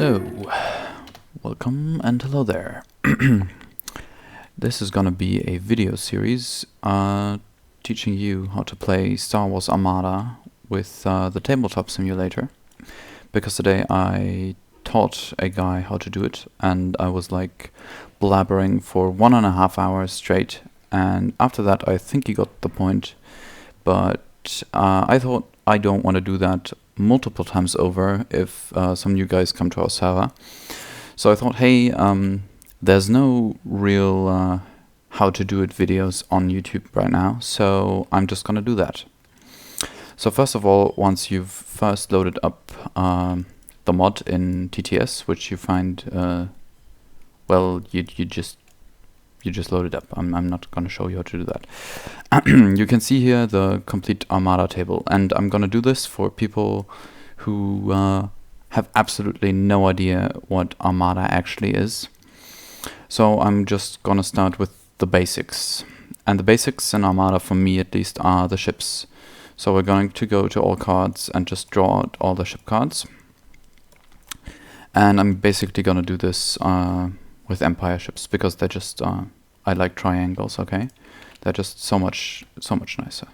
So, welcome and hello there. This is gonna be a video series teaching you how to play Star Wars Armada with the tabletop simulator, because today I taught a guy how to do it and I was like blabbering for 1.5 hours straight, and after that I think he got the point, but I thought I don't want to do that multiple times over if some new guys come to our server. So I thought, hey, there's no real how to do it videos on YouTube right now, so I'm just gonna do that. So first of all, once you've first loaded up the mod in TTS, which you find, well, you just load it up. I'm not gonna show you how to do that. You can see here the complete Armada table, and I'm gonna do this for people who have absolutely no idea what Armada actually is. So I'm just gonna start with the basics. And the basics in Armada, for me at least, are the ships. So we're going to go to all cards and just draw out all the ship cards. And I'm basically gonna do this with Empire ships, because they're just, I like triangles, okay? They're just so much nicer.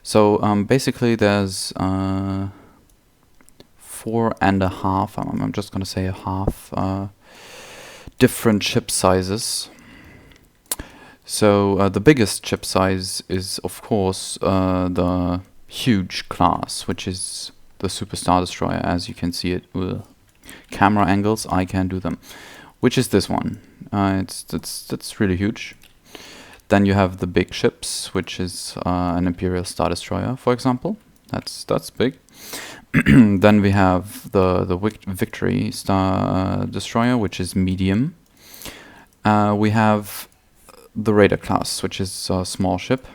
So basically there's 4.5, I'm just gonna say a half, different ship sizes. So the biggest ship size is of course the huge class, which is the Super Star Destroyer, as you can see it. Camera angles, I can do them. Which is this one. It's really huge. Then you have the big ships, which is an Imperial Star Destroyer, for example. That's big. Then we have the Victory Star Destroyer, which is medium. We have the Raider class, which is a small ship.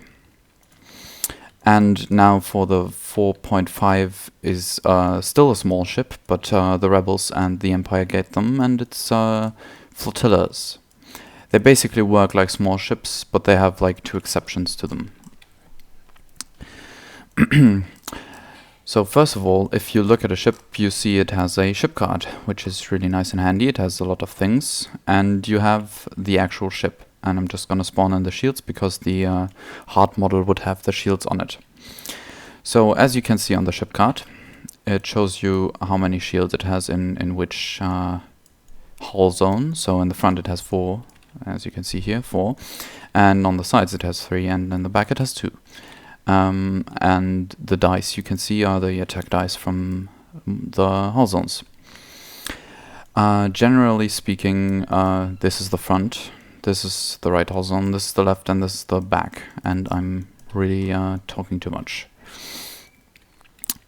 And now for the 4.5 is still a small ship, but the Rebels and the Empire get them, and it's flotillas. They basically work like small ships, but they have like 2 exceptions to them. So first of all, if you look at a ship, you see it has a ship card, which is really nice and handy. It has a lot of things, and you have the actual ship. And I'm just gonna spawn in the shields, because the hard model would have the shields on it. So as you can see on the ship card, it shows you how many shields it has in which hull zone. So in the front it has 4, as you can see here, 4. And on the sides it has 3, and in the back it has 2. And the dice you can see are the attack dice from the hull zones. Generally speaking, this is the front. This is the right hull zone, this is the left, and this is the back. And I'm really talking too much.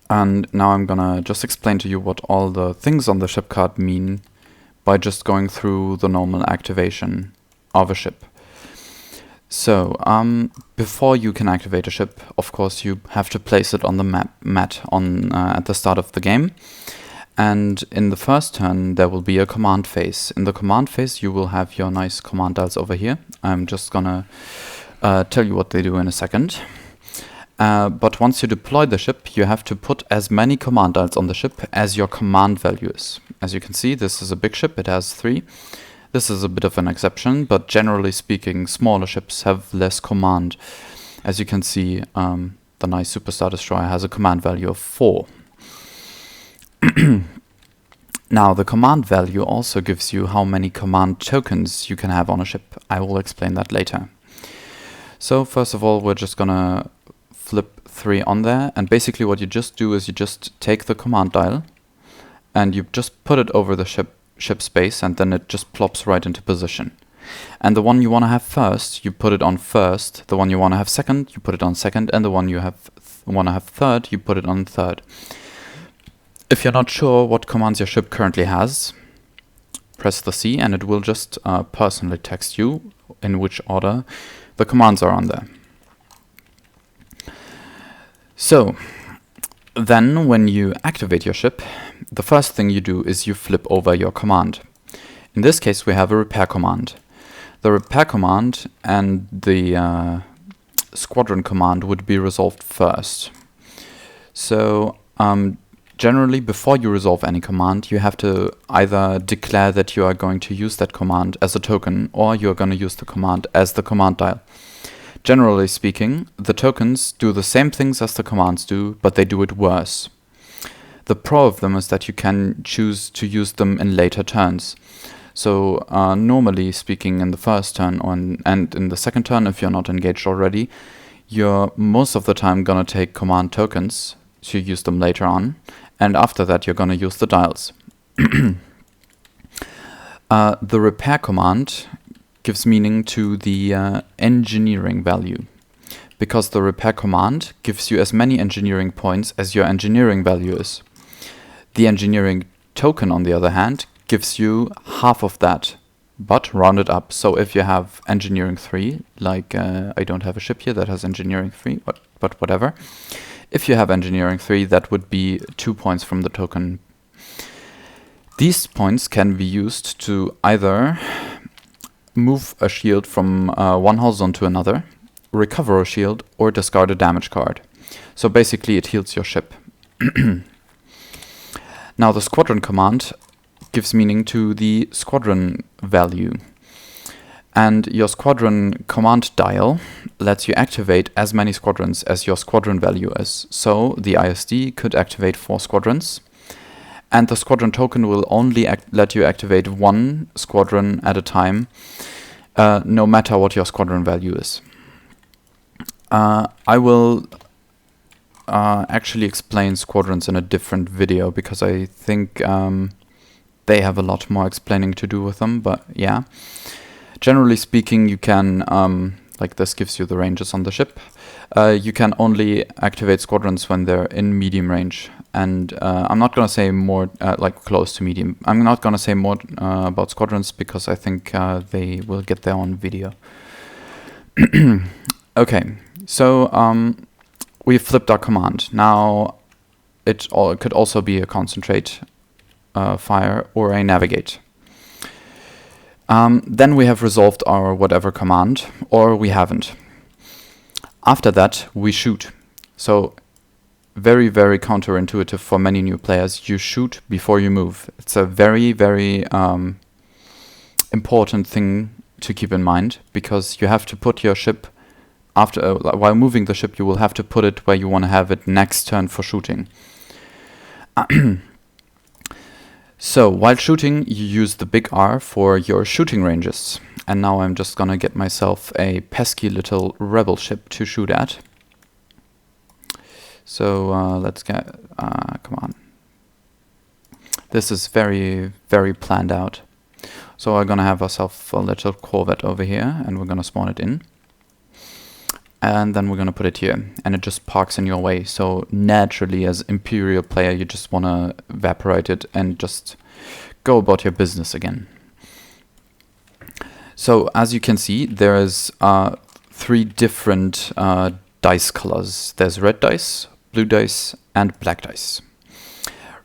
And now I'm gonna just explain to you what all the things on the ship card mean by just going through the normal activation of a ship. So, before you can activate a ship, of course you have to place it on the mat on at the start of the game. And in the first turn there will be a command phase. In the command phase you will have your nice command dials over here. I'm just gonna tell you what they do in a second. But once you deploy the ship, you have to put as many command dials on the ship as your command value is. As you can see, this is a big ship, it has 3. This is a bit of an exception, but generally speaking, smaller ships have less command. As you can see, the nice Super Star Destroyer has a command value of 4. Now, the command value also gives you how many command tokens you can have on a ship. I will explain that later. So first of all, we're just gonna flip 3 on there, and basically what you just do is you just take the command dial and you just put it over the ship space, and then it just plops right into position. And the one you want to have first, you put it on first. The one you want to have second, you put it on second, and the one you want to have third, you put it on third. If you're not sure what commands your ship currently has, press the C and it will just personally text you in which order the commands are on there. So, then when you activate your ship, the first thing you do is you flip over your command. In this case we have a repair command. The repair command and the squadron command would be resolved first. So Generally, before you resolve any command, you have to either declare that you are going to use that command as a token, or you are going to use the command as the command dial. Generally speaking, the tokens do the same things as the commands do, but they do it worse. The pro of them is that you can choose to use them in later turns. So normally speaking, in the first turn and in the second turn, if you're not engaged already, you're most of the time gonna take command tokens, so you use them later on, and after that you're gonna use the dials. The repair command gives meaning to the engineering value, because the repair command gives you as many engineering points as your engineering value is. The engineering token, on the other hand, gives you half of that, but rounded up. So if you have engineering 3, like I don't have a ship here that has engineering 3, but whatever. If you have engineering 3, that would be 2 points from the token. These points can be used to either move a shield from one hull zone to another, recover a shield, or discard a damage card. So basically it heals your ship. Now the squadron command gives meaning to the squadron value. And your squadron command dial lets you activate as many squadrons as your squadron value is. So the ISD could activate 4 squadrons, and the squadron token will only let you activate 1 squadron at a time, no matter what your squadron value is. I will actually explain squadrons in a different video, because I think they have a lot more explaining to do with them, but yeah. Generally speaking, you can, like this gives you the ranges on the ship, you can only activate squadrons when they're in medium range. And I'm not going to say more, like close to medium. I'm not going to say more about squadrons, because I think they will get their own video. Okay, so we flipped our command. Now it could also be a concentrate fire or a navigate. Then we have resolved our whatever command, or we haven't. After that, we shoot. So very, very counterintuitive for many new players. You shoot before you move. It's a very, very important thing to keep in mind, because you have to put your ship after while moving the ship. You will have to put it where you want to have it next turn for shooting. So while shooting, you use the big R for your shooting ranges. And now I'm just gonna get myself a pesky little rebel ship to shoot at. So let's get, come on. This is very, very planned out. So we're gonna have ourselves a little corvette over here, and we're gonna spawn it in. And then we're gonna put it here, and it just parks in your way. So naturally, as Imperial player, you just wanna evaporate it and just go about your business again. So as you can see, there is 3 different dice colors. There's red dice, blue dice, and black dice.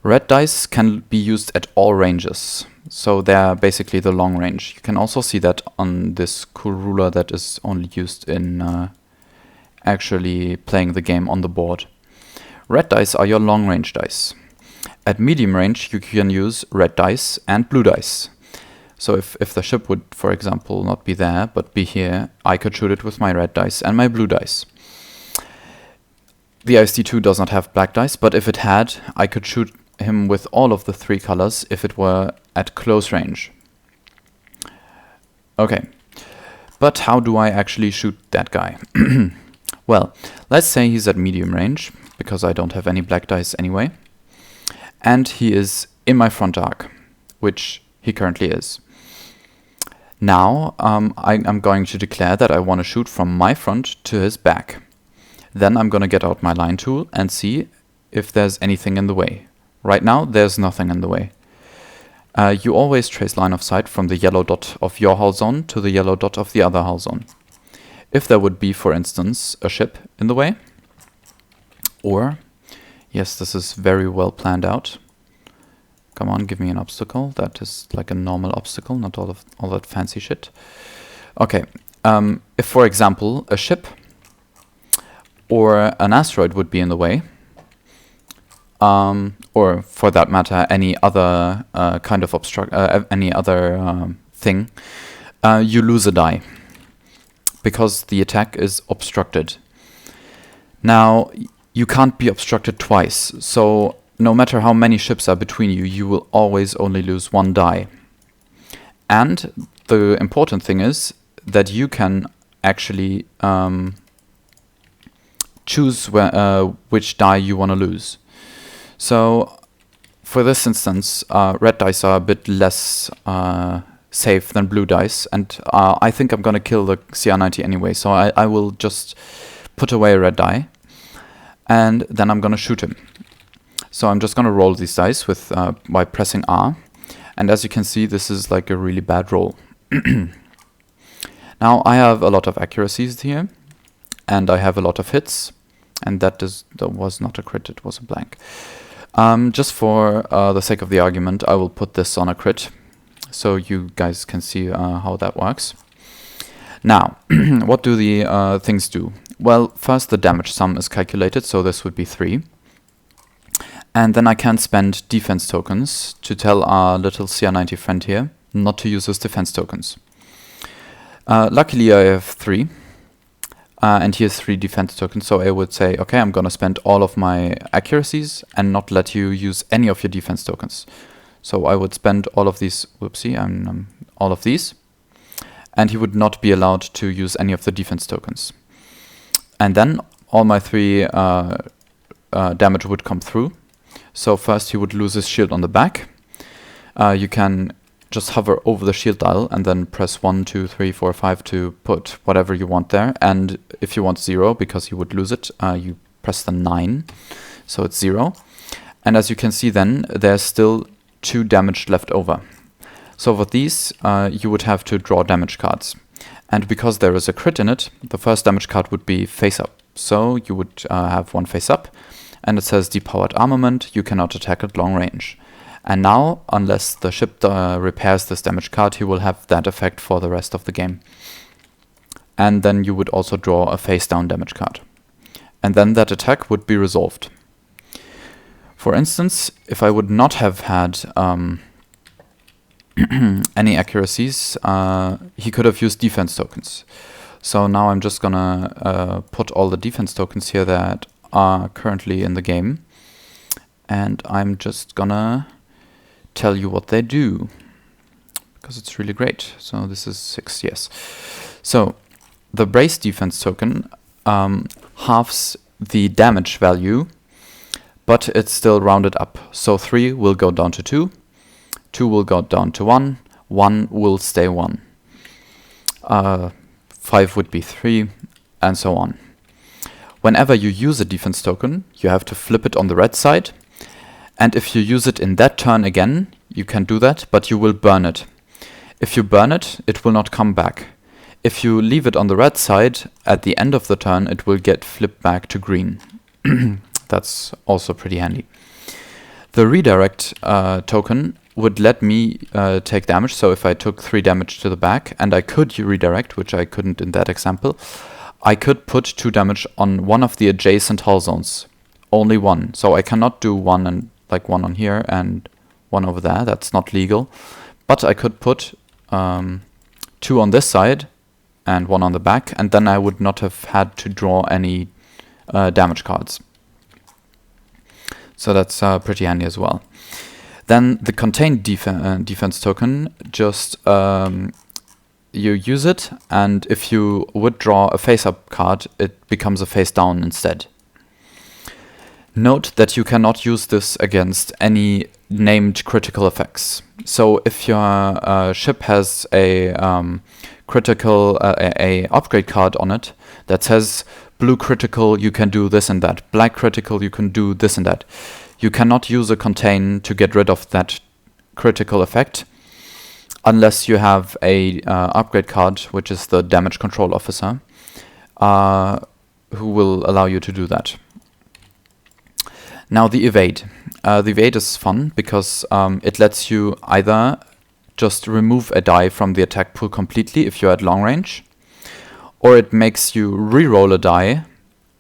Red dice can be used at all ranges, so they're basically the long range. You can also see that on this cool ruler that is only used in actually playing the game on the board. Red dice are your long range dice. At medium range, you can use red dice and blue dice. So if the ship would, for example, not be there, but be here, I could shoot it with my red dice and my blue dice. The ISD2 does not have black dice, but if it had, I could shoot him with all of the 3 colors if it were at close range. Okay, but how do I actually shoot that guy? Well, let's say he's at medium range, because I don't have any black dice anyway, and he is in my front arc, which he currently is. Now I'm going to declare that I want to shoot from my front to his back. Then I'm going to get out my line tool and see if there's anything in the way. Right now, there's nothing in the way. You always trace line of sight from the yellow dot of your hull zone to the yellow dot of the other hull zone. If there would be, for instance, a ship in the way, or, yes, this is very well planned out. Come on, give me an obstacle. That is like a normal obstacle, not all that fancy shit. Okay, if, for example, a ship or an asteroid would be in the way, or for that matter, any other kind of any other thing, you lose a die because the attack is obstructed. Now, you can't be obstructed twice, so no matter how many ships are between you, you will always only lose one die. And the important thing is that you can actually choose which die you want to lose. So for this instance, red dice are a bit less safe than blue dice, and I think I'm going to kill the CR90 anyway, so I will just put away a red die, and then I'm going to shoot him. So I'm just going to roll these dice with by pressing R, and as you can see, this is like a really bad roll. Now I have a lot of accuracies here, and I have a lot of hits, and that was not a crit, it was a blank. Just for the sake of the argument, I will put this on a crit, so you guys can see how that works. Now, what do the things do? Well, first the damage sum is calculated, so this would be 3. And then I can spend defense tokens to tell our little CR90 friend here not to use his defense tokens. Luckily I have 3. And here's 3 defense tokens, so I would say, okay, I'm gonna spend all of my accuracies and not let you use any of your defense tokens. So I would spend all of these, whoopsie, all of these, and he would not be allowed to use any of the defense tokens. And then all my 3 damage would come through. So first he would lose his shield on the back. You can just hover over the shield dial and then press 1, 2, 3, 4, 5 to put whatever you want there. And if you want 0, because you would lose it, you press the 9, so it's 0. And as you can see then, there's still 2 damage left over. So for these, you would have to draw damage cards. And because there is a crit in it, the first damage card would be face up. So you would have 1 face up, and it says depowered armament, you cannot attack at long range. And now, unless the ship repairs this damage card, he will have that effect for the rest of the game. And then you would also draw a face down damage card. And then that attack would be resolved. For instance, if I would not have had any accuracies, he could have used defense tokens. So now I'm just gonna put all the defense tokens here that are currently in the game. And I'm just gonna tell you what they do, because it's really great. So this is 6, yes. So the brace defense token halves the damage value, but it's still rounded up. So 3 will go down to 2, 2 will go down to 1, 1 will stay 1. 5 would be 3, and so on. Whenever you use a defense token, you have to flip it on the red side. And if you use it in that turn again, you can do that, but you will burn it. If you burn it, it will not come back. If you leave it on the red side, at the end of the turn, it will get flipped back to green. That's also pretty handy. The redirect token would let me take damage, so if I took 3 damage to the back, and I could redirect, which I couldn't in that example, I could put 2 damage on one of the adjacent hull zones. Only 1. So I cannot do 1 and like 1 on here and 1 over there. That's not legal. But I could put 2 on this side and 1 on the back, and then I would not have had to draw any damage cards. So that's pretty handy as well. Then the contained defense token, just you use it, and if you would draw a face-up card, it becomes a face-down instead. Note that you cannot use this against any named critical effects. So if your ship has a critical a upgrade card on it that says blue critical, you can do this and that. Black critical, you can do this and that. You cannot use a contain to get rid of that critical effect unless you have a upgrade card, which is the damage control officer, who will allow you to do that. Now the evade. The evade is fun because it lets you either just remove a die from the attack pool completely if you're at long range, or it makes you re-roll a die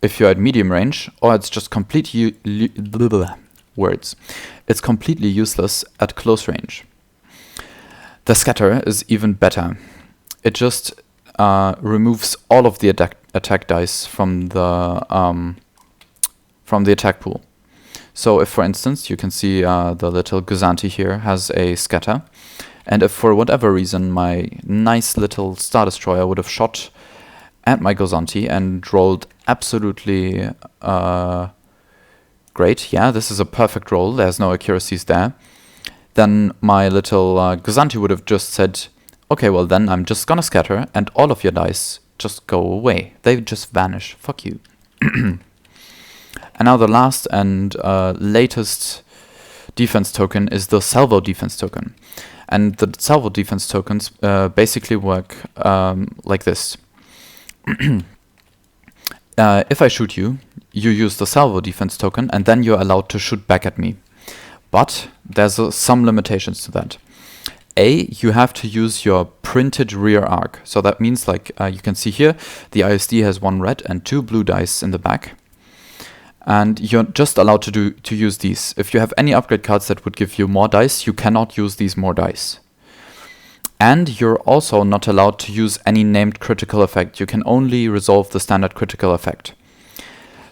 if you're at medium range, or it's just completely words. It's completely useless at close range. The scatter is even better. It just removes all of the attack dice from the attack pool. So if, for instance, you can see the little Guzanti here has a scatter, and if for whatever reason my nice little Star Destroyer would have shot at my Guzanti and rolled absolutely great, yeah, this is a perfect roll, there's no accuracies there, then my little Guzanti would have just said, okay, well then I'm just gonna scatter and all of your dice just go away. They just vanish. Fuck you. And now the last and latest defense token is the Salvo defense token. And the Salvo defense tokens basically work like this. If I shoot you, you use the Salvo defense token and then you're allowed to shoot back at me. But there's some limitations to that. You have to use your printed rear arc. So that means, like you can see here, the ISD has 1 red and 2 blue dice in the back. And you're just allowed to use these. If you have any upgrade cards that would give you more dice, you cannot use these more dice. And you're also not allowed to use any named critical effect. You can only resolve the standard critical effect.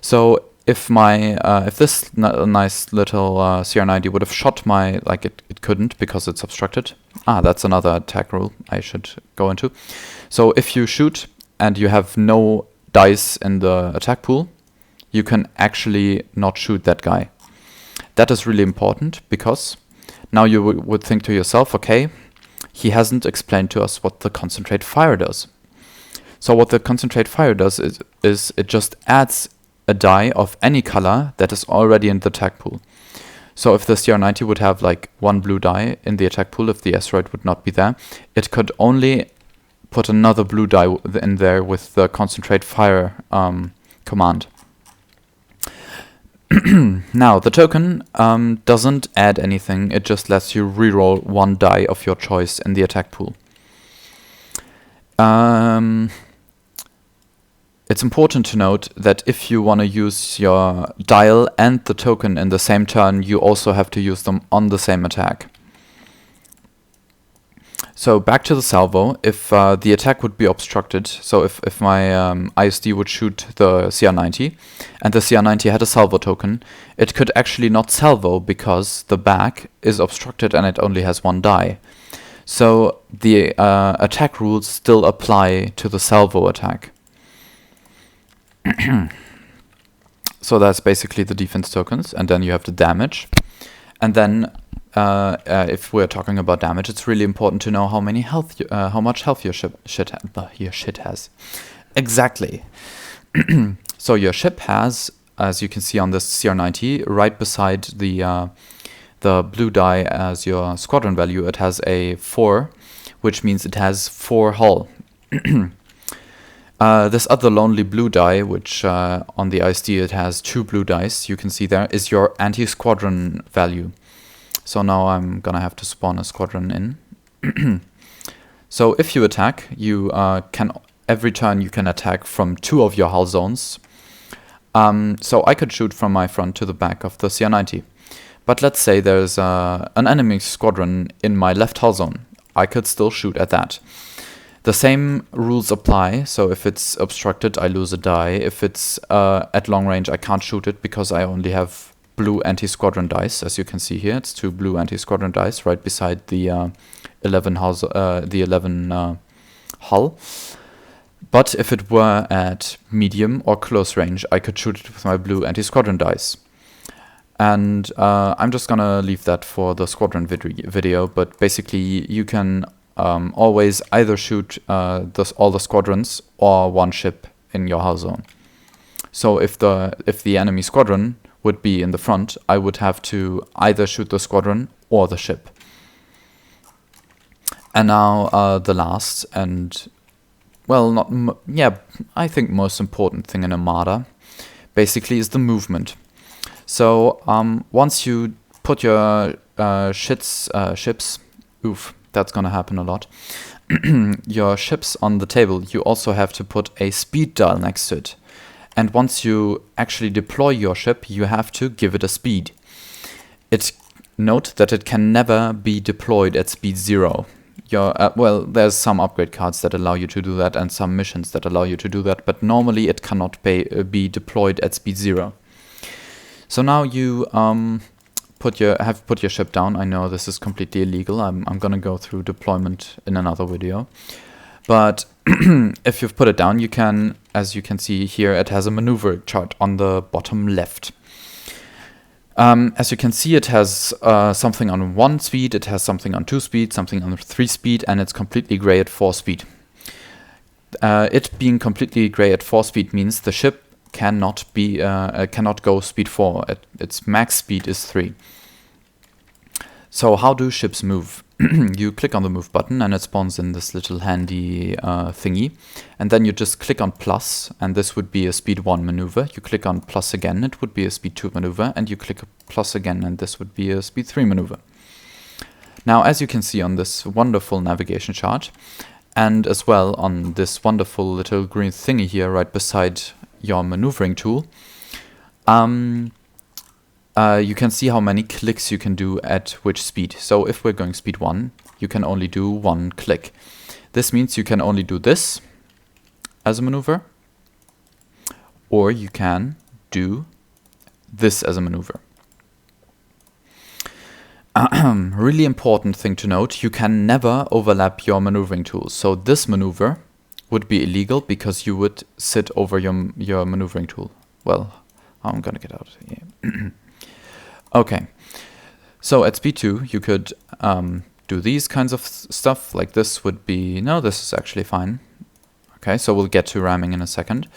So if this nice little CR90 would have shot my, like it couldn't because it's obstructed. That's another attack rule I should go into. So if you shoot and you have no dice in the attack pool, you can actually not shoot that guy. That is really important because now you would think to yourself, okay, he hasn't explained to us what the concentrate fire does. So what the concentrate fire does is it just adds a die of any color that is already in the attack pool. So if the CR90 would have like 1 blue die in the attack pool, if the asteroid would not be there, it could only put another blue die in there with the concentrate fire command. Now, the token doesn't add anything, it just lets you reroll 1 die of your choice in the attack pool. It's important to note that if you want to use your dial and the token in the same turn, you also have to use them on the same attack. So back to the Salvo, if the attack would be obstructed, so if my ISD would shoot the CR90, and the CR90 had a Salvo token, it could actually not Salvo because the back is obstructed and it only has 1 die. So the attack rules still apply to the Salvo attack. So that's basically the defense tokens, and then you have the damage. And then if we're talking about damage, it's really important to know how much health your shit has. Exactly. So your ship has, as you can see on this CR90, right beside the blue die as your squadron value, it has a 4, which means it has 4 hull. This other lonely blue die, which on the ISD it has 2 blue dice, you can see there, is your anti-squadron value. So now I'm gonna have to spawn a squadron in. So if you attack, you every turn you can attack from 2 of your hull zones. So I could shoot from my front to the back of the CR90. But let's say there's an enemy squadron in my left hull zone. I could still shoot at that. The same rules apply, so if it's obstructed, I lose a die. If it's at long range, I can't shoot it because I only have blue anti-squadron dice. As you can see here, it's 2 blue anti-squadron dice right beside the 11 hull. But if it were at medium or close range, I could shoot it with my blue anti-squadron dice. And I'm just gonna leave that for the squadron video, but basically you can always either shoot all the squadrons or 1 ship in your hull zone. So if the enemy squadron would be in the front, I would have to either shoot the squadron or the ship. And now the last and, well, I think most important thing in Armada basically is the movement. So once you put your ships, that's gonna happen a lot, your ships on the table, you also have to put a speed dial next to it. And once you actually deploy your ship, you have to give it a speed. Note that it can never be deployed at speed 0. Well, there's some upgrade cards that allow you to do that and some missions that allow you to do that, but normally it cannot be deployed at speed 0. So now you put your ship down. I know this is completely illegal. I'm gonna go through deployment in another video. But if you've put it down, you can, as you can see here, it has a maneuver chart on the bottom left. As you can see, it has something on 1 speed, it has something on 2 speed, something on 3 speed, and it's completely gray at 4 speed. It being completely gray at 4 speed means the ship cannot go speed 4. Its max speed is 3. So how do ships move? You click on the move button and it spawns in this little handy thingy, and then you just click on plus, and this would be a speed 1 maneuver. You click on plus again, it would be a speed 2 maneuver, and you click plus again and this would be a speed 3 maneuver. Now, as you can see on this wonderful navigation chart, and as well on this wonderful little green thingy here right beside your maneuvering tool, you can see how many clicks you can do at which speed. So if we're going speed 1, you can only do 1 click. This means you can only do this as a maneuver, or you can do this as a maneuver. Really important thing to note, you can never overlap your maneuvering tools. So this maneuver would be illegal because you would sit over your maneuvering tool. Well, I'm gonna get out here. Okay, so at speed 2 you could do these kinds of stuff, like this would be, no, this is actually fine. Okay, so we'll get to ramming in a second.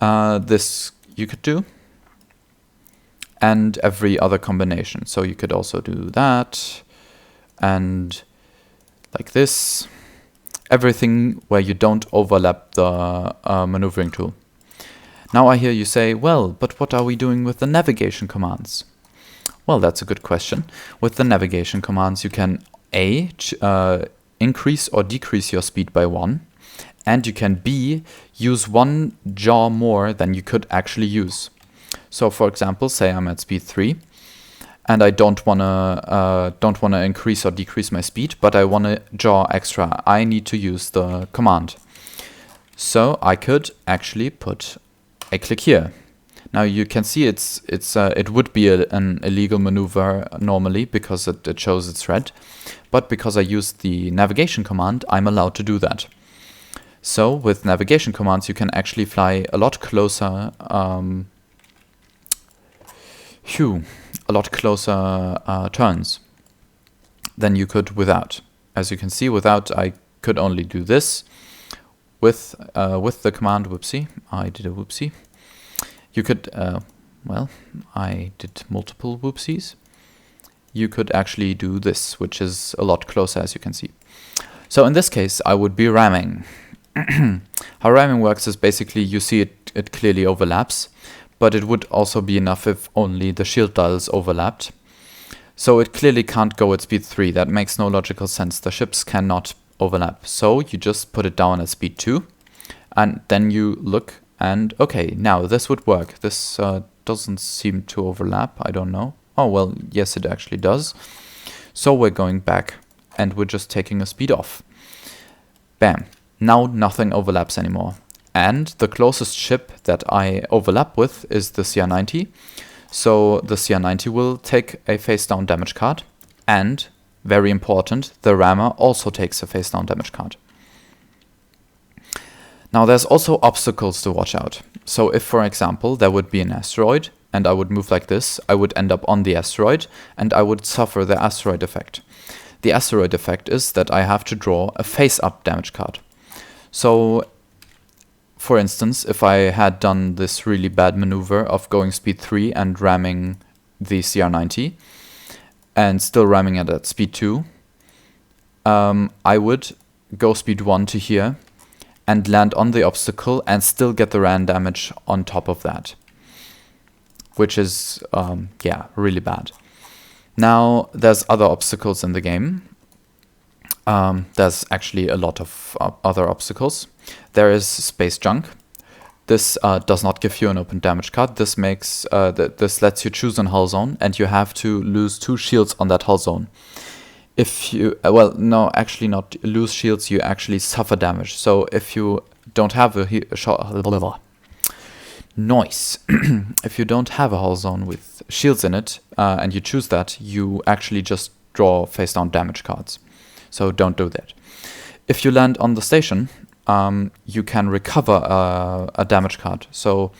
This you could do, and every other combination. So you could also do that, and like this. Everything where you don't overlap the maneuvering tool. Now I hear you say, well, but what are we doing with the navigation commands? Well, that's a good question. With the navigation commands, you can A, increase or decrease your speed by 1, and you can B, use 1 jaw more than you could actually use. So for example, say I'm at speed 3, and I don't wanna increase or decrease my speed, but I wanna jaw extra. I need to use the command. So I could actually put a click here. Now you can see it would be an illegal maneuver normally because it shows it's red, but because I used the navigation command, I'm allowed to do that. So with navigation commands, you can actually fly a lot closer, turns than you could without. As you can see, without I could only do this. With the command, whoopsie, I did a whoopsie. You could, well, I did multiple whoopsies. You could actually do this, which is a lot closer, as you can see. So in this case, I would be ramming. How ramming works is basically you see it clearly overlaps, but it would also be enough if only the shield dials overlapped. So it clearly can't go at speed 3. That makes no logical sense. The ships cannot overlap. So you just put it down at speed 2, and then you look. And okay, now this would work. This doesn't seem to overlap. I don't know. Oh, well, yes, it actually does. So we're going back and we're just taking a speed off. Bam. Now nothing overlaps anymore. And the closest ship that I overlap with is the CR90. So the CR90 will take a face down damage card. And, very important, the rammer also takes a face down damage card. Now there's also obstacles to watch out. So if, for example, there would be an asteroid and I would move like this, I would end up on the asteroid and I would suffer the asteroid effect. The asteroid effect is that I have to draw a face-up damage card. So, for instance, if I had done this really bad maneuver of going speed 3 and ramming the CR90 and still ramming it at speed 2, I would go speed 1 to here and land on the obstacle and still get the ram damage on top of that, which is, yeah, really bad. Now, there's other obstacles in the game. There's actually a lot of other obstacles. There is space junk. This does not give you an open damage card. This makes this lets you choose an hull zone, and you have to lose 2 shields on that hull zone. If you well, no, actually not lose shields. You actually suffer damage. So if you don't have a noise, if you don't have a hull zone with shields in it, and you choose that, you actually just draw face down damage cards. So don't do that. If you land on the station, you can recover a damage card. So,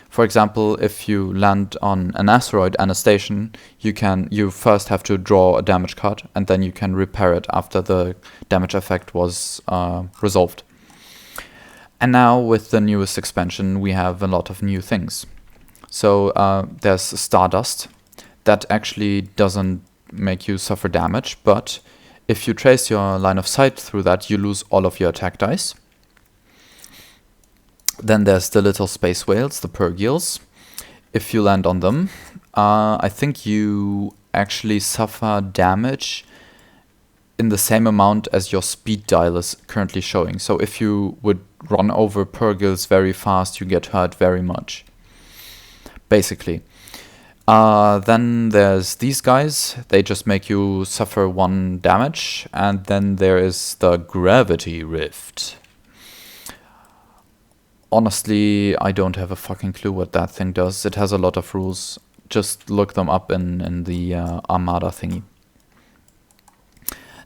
for example, if you land on an asteroid and a station, you first have to draw a damage card, and then you can repair it after the damage effect was resolved. And now with the newest expansion, we have a lot of new things. So there's Stardust. That actually doesn't make you suffer damage, but if you trace your line of sight through that, you lose all of your attack dice. Then there's the little space whales, the Purgils. If you land on them, I think you actually suffer damage in the same amount as your speed dial is currently showing. So if you would run over Purgils very fast, you get hurt very much, basically. Then there's these guys. They just make you suffer 1 damage. And then there is the Gravity Rift. Honestly, I don't have a fucking clue what that thing does. It has a lot of rules. Just look them up in the Armada thingy.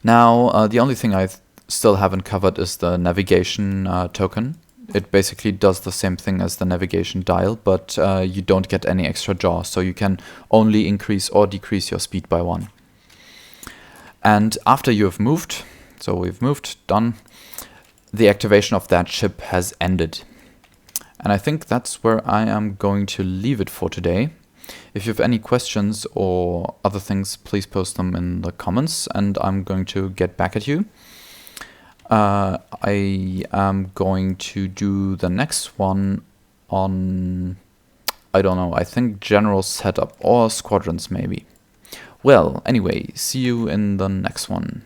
Now, the only thing I still haven't covered is the navigation token. It basically does the same thing as the navigation dial, but you don't get any extra jaw, so you can only increase or decrease your speed by 1. And after you have moved, so we've moved, done, the activation of that ship has ended. And I think that's where I am going to leave it for today. If you have any questions or other things, please post them in the comments, and I'm going to get back at you. I am going to do the next one on, I don't know, I think general setup or squadrons maybe. Well, anyway, see you in the next one.